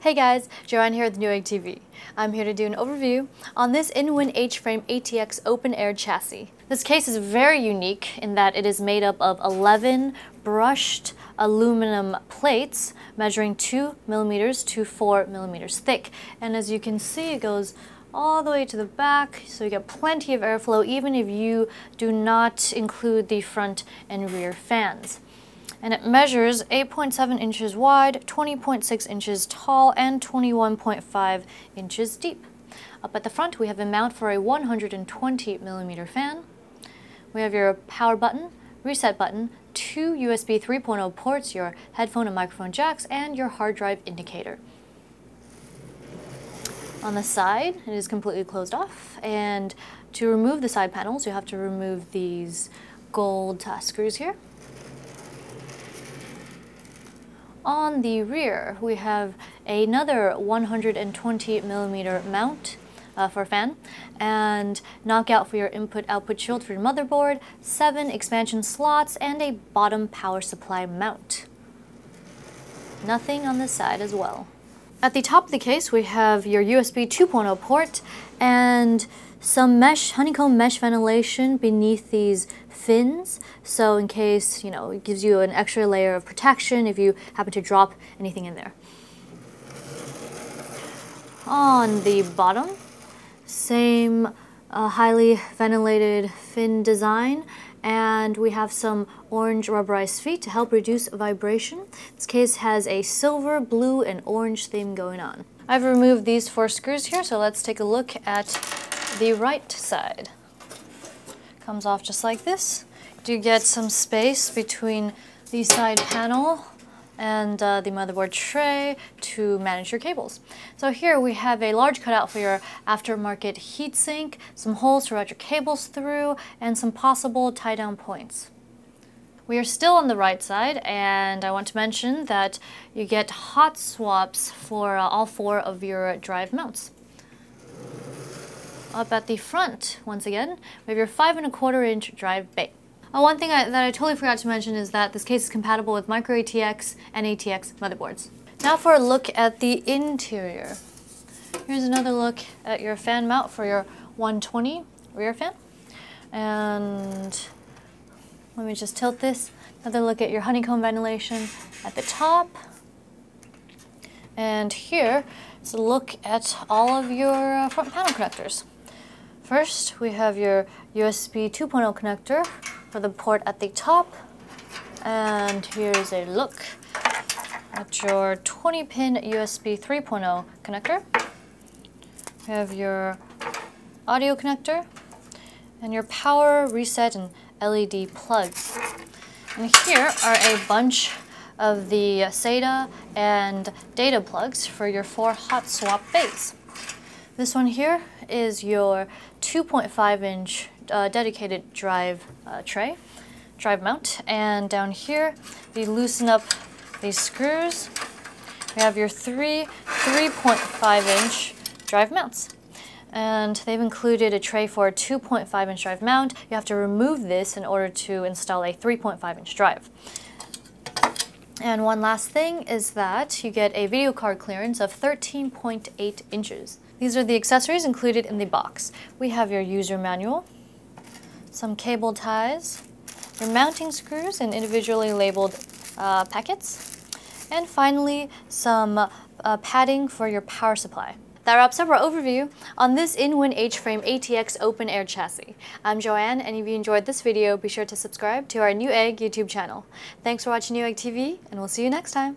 Hey guys, Joanne here with Newegg TV. I'm here to do an overview on this in-win H-frame ATX open air chassis. This case is very unique in that it is made up of 11 brushed aluminum plates measuring 2 millimeters to 4 millimeters thick. And as you can see, it goes all the way to the back, so you get plenty of airflow even if you do not include the front and rear fans. And it measures 8.7 inches wide, 20.6 inches tall, and 21.5 inches deep. Up at the front, we have a mount for a 120 millimeter fan. We have your power button, reset button, 2 USB 3.0 ports, your headphone and microphone jacks, and your hard drive indicator. On the side, it is completely closed off, and to remove the side panels, you have to remove these gold screws here. On the rear, we have another 120 millimeter mount for a fan, and knockout for your input-output shield for your motherboard, 7 expansion slots, and a bottom power supply mount. Nothing on this side as well. At the top of the case, we have your USB 2.0 port and some honeycomb mesh ventilation beneath these fins, so in case, it gives you an extra layer of protection if you happen to drop anything in there. On the bottom, same highly ventilated fin design, and we have some orange rubberized feet to help reduce vibration. This case has a silver, blue, and orange theme going on. I've removed these 4 screws here, so let's take a look at the right side. Comes off just like this. You get some space between the side panel and the motherboard tray to manage your cables. So here we have a large cutout for your aftermarket heatsink, some holes to route your cables through, and some possible tie-down points. We are still on the right side, and I want to mention that you get hot swaps for all 4 of your drive mounts. Up at the front, once again, we have your 5¼ inch drive bay. One thing that I totally forgot to mention is that this case is compatible with micro ATX and ATX motherboards. Now for a look at the interior. Here's another look at your fan mount for your 120 rear fan. And let me just tilt this. Another look at your honeycomb ventilation at the top. And here is a look at all of your front panel connectors. First, we have your USB 2.0 connector for the port at the top. And here's a look at your 20-pin USB 3.0 connector. We have your audio connector and your power, reset, and LED plugs. And here are a bunch of the SATA and data plugs for your 4 hot swap bays. This one here is your 2.5 inch dedicated drive mount, and down here we loosen up these screws. We have your 3.5 inch drive mounts, and they've included a tray for a 2.5 inch drive mount. You have to remove this in order to install a 3.5 inch drive. And one last thing is that you get a video card clearance of 13.8 inches. These are the accessories included in the box. We have your user manual, some cable ties, your mounting screws in individually labeled packets, and finally some padding for your power supply. That wraps up our overview on this in-win H-frame ATX open air chassis. I'm Joanne, and if you enjoyed this video, be sure to subscribe to our Newegg YouTube channel. Thanks for watching Newegg TV, and we'll see you next time.